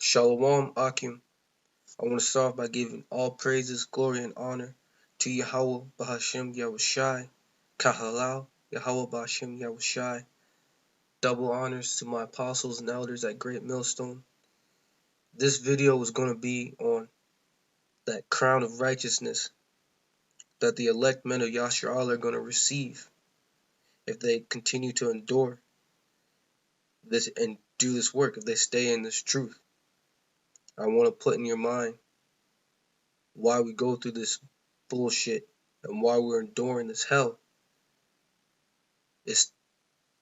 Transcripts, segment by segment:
Shalawam Akim. I want to start by giving all praises, glory, and honor to Yahawah Bahashim Yahawashi, Kal Halal Yahawah Bahashim Yahawashi. Double honors to my apostles and elders at Greatmillstone. This video is going to be on that crown of righteousness that the elect men of Yashar'Allah are going to receive if they continue to endure this and do this work, if they stay in this truth. I want to put in your mind why we go through this bullshit and why we're enduring this hell. It's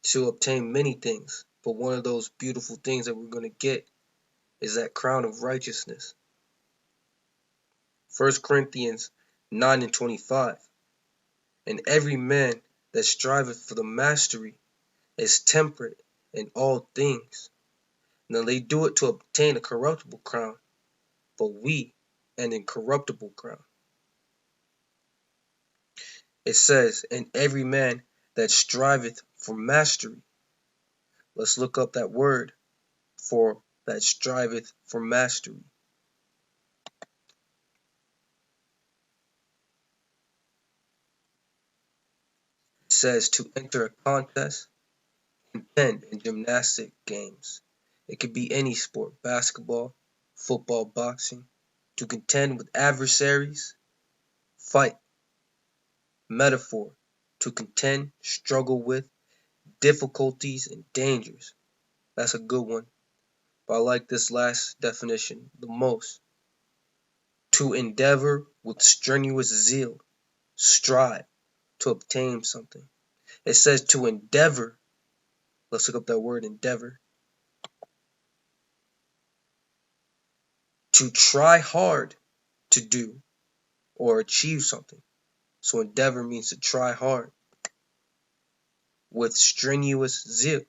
to obtain many things, but one of those beautiful things that we're going to get is that crown of righteousness. 1 Corinthians 9:25. And every man that striveth for the mastery is temperate in all things. Now they do it to obtain a corruptible crown, but we an incorruptible crown. It says, and every man that striveth for mastery. Let's look up that word for that striveth for mastery. It says to enter a contest, contend in gymnastic games. It could be any sport, basketball, football, boxing. To contend with adversaries, fight. Metaphor, to contend, struggle with, difficulties and dangers. That's a good one. But I like this last definition the most. To endeavor with strenuous zeal, strive to obtain something. It says to endeavor. Let's look up that word endeavor. To try hard to do or achieve something. So endeavor means to try hard with strenuous zeal.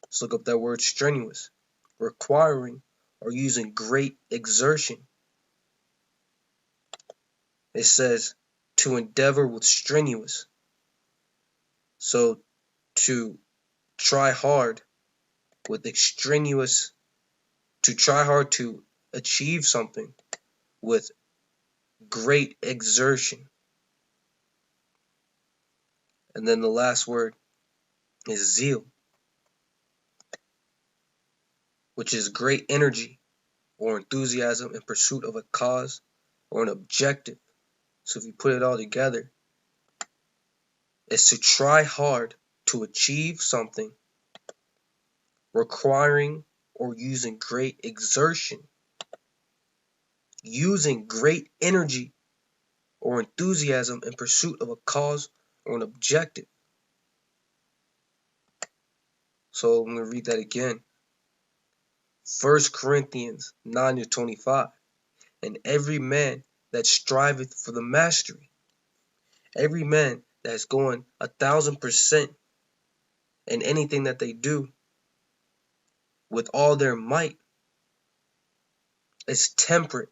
Let's look up that word strenuous. Requiring or using great exertion. It says to endeavor with strenuous. So to try hard with extraneous, to try hard to achieve something with great exertion. And then the last word is zeal, which is great energy or enthusiasm in pursuit of a cause or an objective. So if you put it all together, it's to try hard to achieve something, requiring or using great exertion, using great energy or enthusiasm in pursuit of a cause or an objective. So I'm going to read that again. 1 Corinthians 9:25. And every man that striveth for the mastery, every man that's going 1,000% in anything that they do with all their might, is temperate.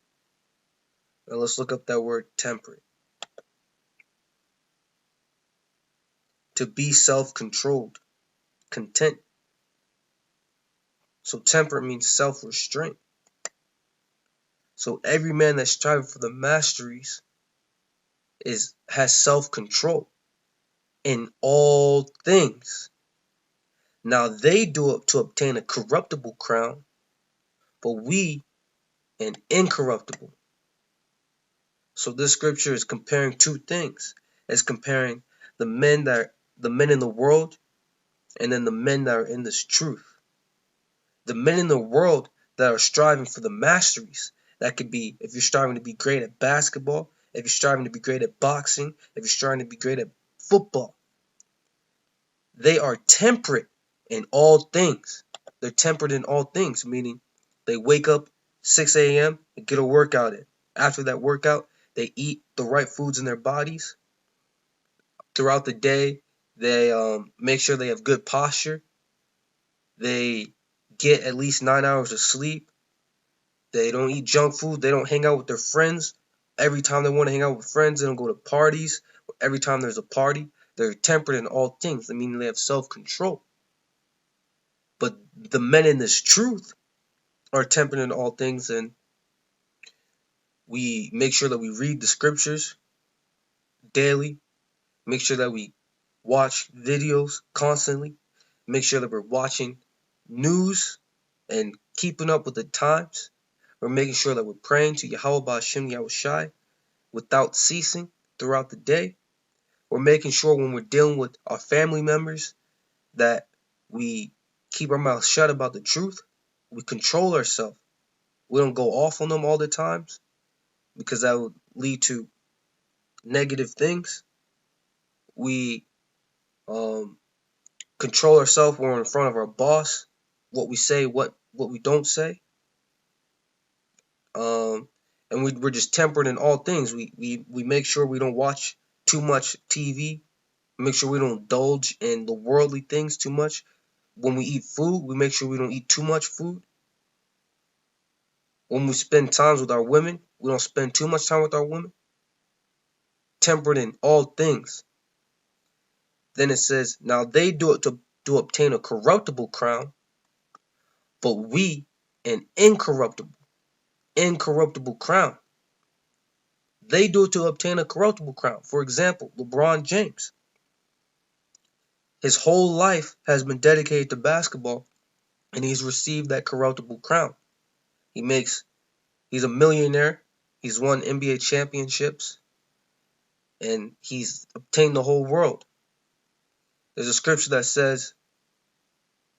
Now let's look up that word temperate. To be self-controlled, content. So temperate means self-restraint. So every man that's striving for the masteries has self-control in all things. Now they do it to obtain a corruptible crown, but we an incorruptible. So this scripture is comparing two things. It's comparing the men in the world and then the men that are in this truth. The men in the world that are striving for the masteries. That could be if you're striving to be great at basketball, if you're striving to be great at boxing, if you're striving to be great at football. They are temperate in all things. They're temperate in all things, meaning they wake up 6 a.m. and get a workout in. After that workout, they eat the right foods in their bodies. Throughout the day, they make sure they have good posture. They get at least 9 hours of sleep. They don't eat junk food. They don't hang out with their friends. Every time they want to hang out with friends, they don't go to parties. Every time there's a party, they're temperate in all things. I mean, they have self-control. But the men in this truth, are tempered in all things, and we make sure that we read the scriptures daily, make sure that we watch videos constantly, make sure that we're watching news and keeping up with the times. We're making sure that we're praying to Yahawashi without ceasing throughout the day. We're making sure when we're dealing with our family members that we keep our mouths shut about the truth. We control ourselves. We don't go off on them all the times because that would lead to negative things. We control ourselves when we're in front of our boss, what we say, what we don't say. Um, and we're just tempered in all things. We make sure we don't watch too much TV. Make sure we don't indulge in the worldly things too much. When we eat food, we make sure we don't eat too much food. When we spend times with our women, we don't spend too much time with our women. Tempered in all things. Then it says, now they do it to obtain a corruptible crown, but we an incorruptible crown. They do it to obtain a corruptible crown. For example, LeBron James. His whole life has been dedicated to basketball, and he's received that corruptible crown. He's a millionaire. He's won NBA championships, and he's obtained the whole world. There's a scripture that says,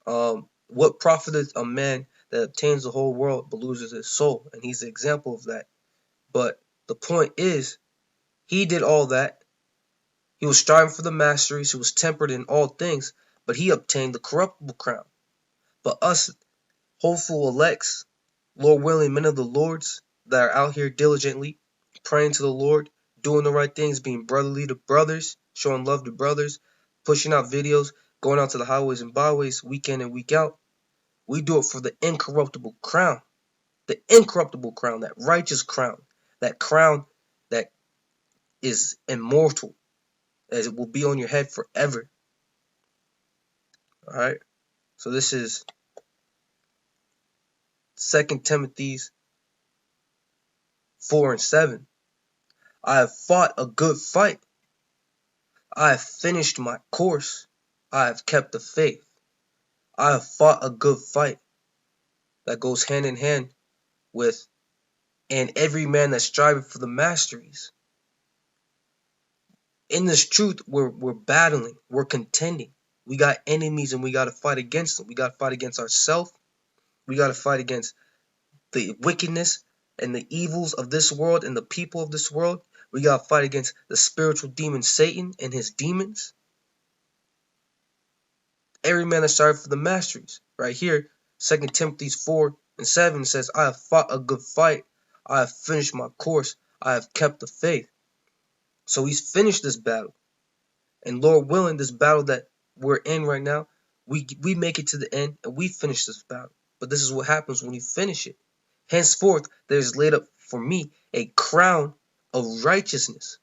what profiteth a man that obtains the whole world but loses his soul? And he's the example of that. But the point is, he did all that. He was striving for the masteries. He was tempered in all things, but he obtained the corruptible crown. But us hopeful elects, Lord willing, men of the Lords that are out here diligently praying to the Lord, doing the right things, being brotherly to brothers, showing love to brothers, pushing out videos, going out to the highways and byways week in and week out. We do it for the incorruptible crown, that righteous crown, that crown that is immortal, as it will be on your head forever. All right. So this is 2 Timothy 4:7. I have fought a good fight. I have finished my course. I have kept the faith. I have fought a good fight. That goes hand in hand with, and every man that striveth for the masteries. In this truth, we're battling, we're contending. We got enemies and we got to fight against them. We got to fight against ourselves. We got to fight against the wickedness and the evils of this world and the people of this world. We got to fight against the spiritual demon Satan and his demons. Every man that striveth for the masteries. Right here, 2 Timothy 4:7 says, I have fought a good fight. I have finished my course. I have kept the faith. So he's finished this battle. And Lord willing, this battle that we're in right now, we make it to the end and we finish this battle. But this is what happens when you finish it. Henceforth, there is laid up for me a crown of righteousness.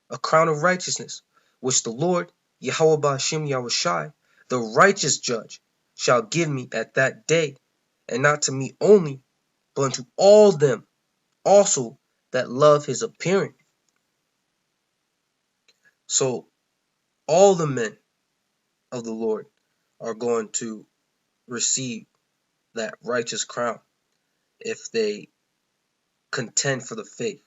A crown of righteousness, which the Lord, Yahawashi, the righteous judge, shall give me at that day, and not to me only, but unto all them also that love his appearing. So all the men of the Lord are going to receive that righteous crown if they contend for the faith.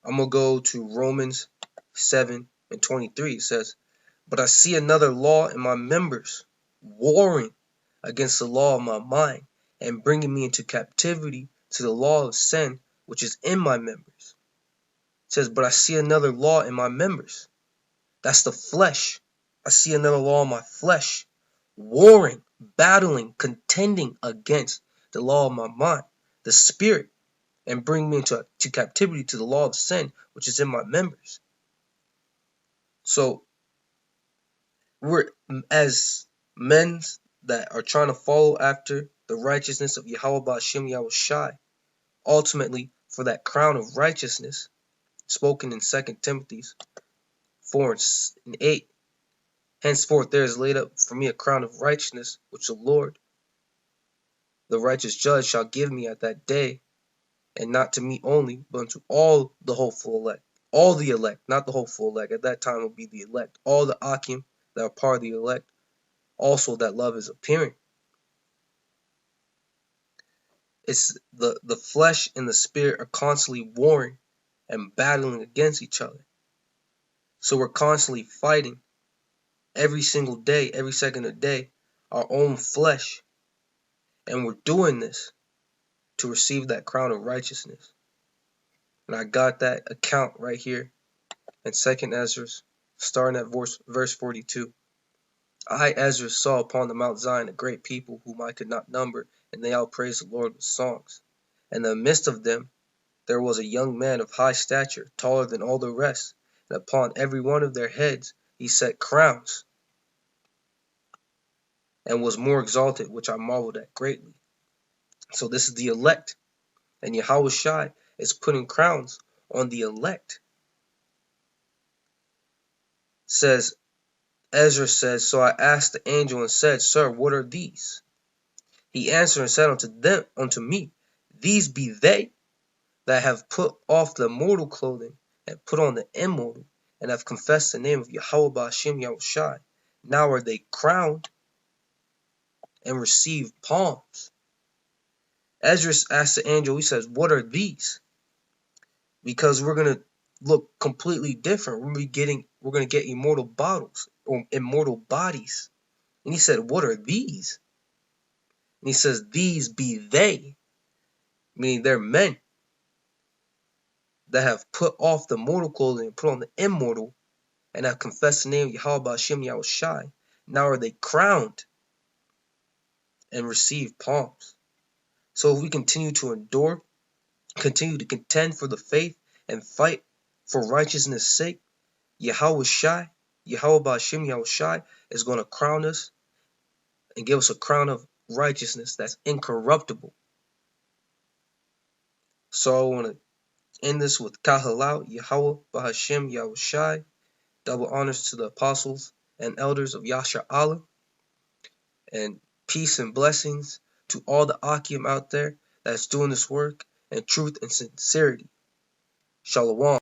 I'm going to go to Romans 7:23. It says, but I see another law in my members, warring against the law of my mind, and bringing me into captivity to the law of sin, which is in my members. It says, but I see another law in my members. That's the flesh. I see another law in my flesh, warring, battling, contending against the law of my mind, the spirit, and bring me into captivity to the law of sin, which is in my members. So we're, as men that are trying to follow after the righteousness of Yahawashi, ultimately for that crown of righteousness, spoken in 2 Timothy 4:8. Henceforth there is laid up for me a crown of righteousness, which the Lord, the righteous judge shall give me at that day, and not to me only, but unto all the hopeful elect. All the elect, not the hopeful elect. At that time it will be the elect. All the Akim that are part of the elect, also that love is appearing. It's the flesh and the spirit are constantly warring and battling against each other. So we're constantly fighting every single day, every second of the day, our own flesh. And we're doing this to receive that crown of righteousness. And I got that account right here in 2nd Ezra, starting at verse 42. I, Ezra, saw upon the Mount Zion a great people whom I could not number, and they all praised the Lord with songs. And in the midst of them there was a young man of high stature, taller than all the rest, and upon every one of their heads he set crowns, and was more exalted, which I marveled at greatly. So this is the elect, and Yahawashi is putting crowns on the elect. Says Ezra says, so I asked the angel and said, Sir, what are these? He answered and said unto me, These be they that have put off the mortal clothing and put on the immortal, and have confessed the name of Yahweh Ba'ashem Yahawashi. Now are they crowned and receive palms. Ezra asks the angel, he says, what are these? Because we're going to look completely different. We're going to get immortal bodies. And he said, what are these? And he says, these be they, meaning they're men that have put off the mortal clothing and put on the immortal, and have confessed the name of Yahweh Ba'ashem Yahawashi. Now are they crowned and receive palms. So if we continue to endure, continue to contend for the faith, and fight for righteousness' sake, Yahawashi, Yahweh Ba'ashem Yahawashi, is going to crown us and give us a crown of righteousness that's incorruptible. So I want to end this with Kal Halal Yahawah Ba'ashem Yahawashi. Double honors to the apostles and elders of Yasha Allah, and peace and blessings to all the Akim out there that's doing this work in truth and sincerity. Shalawam.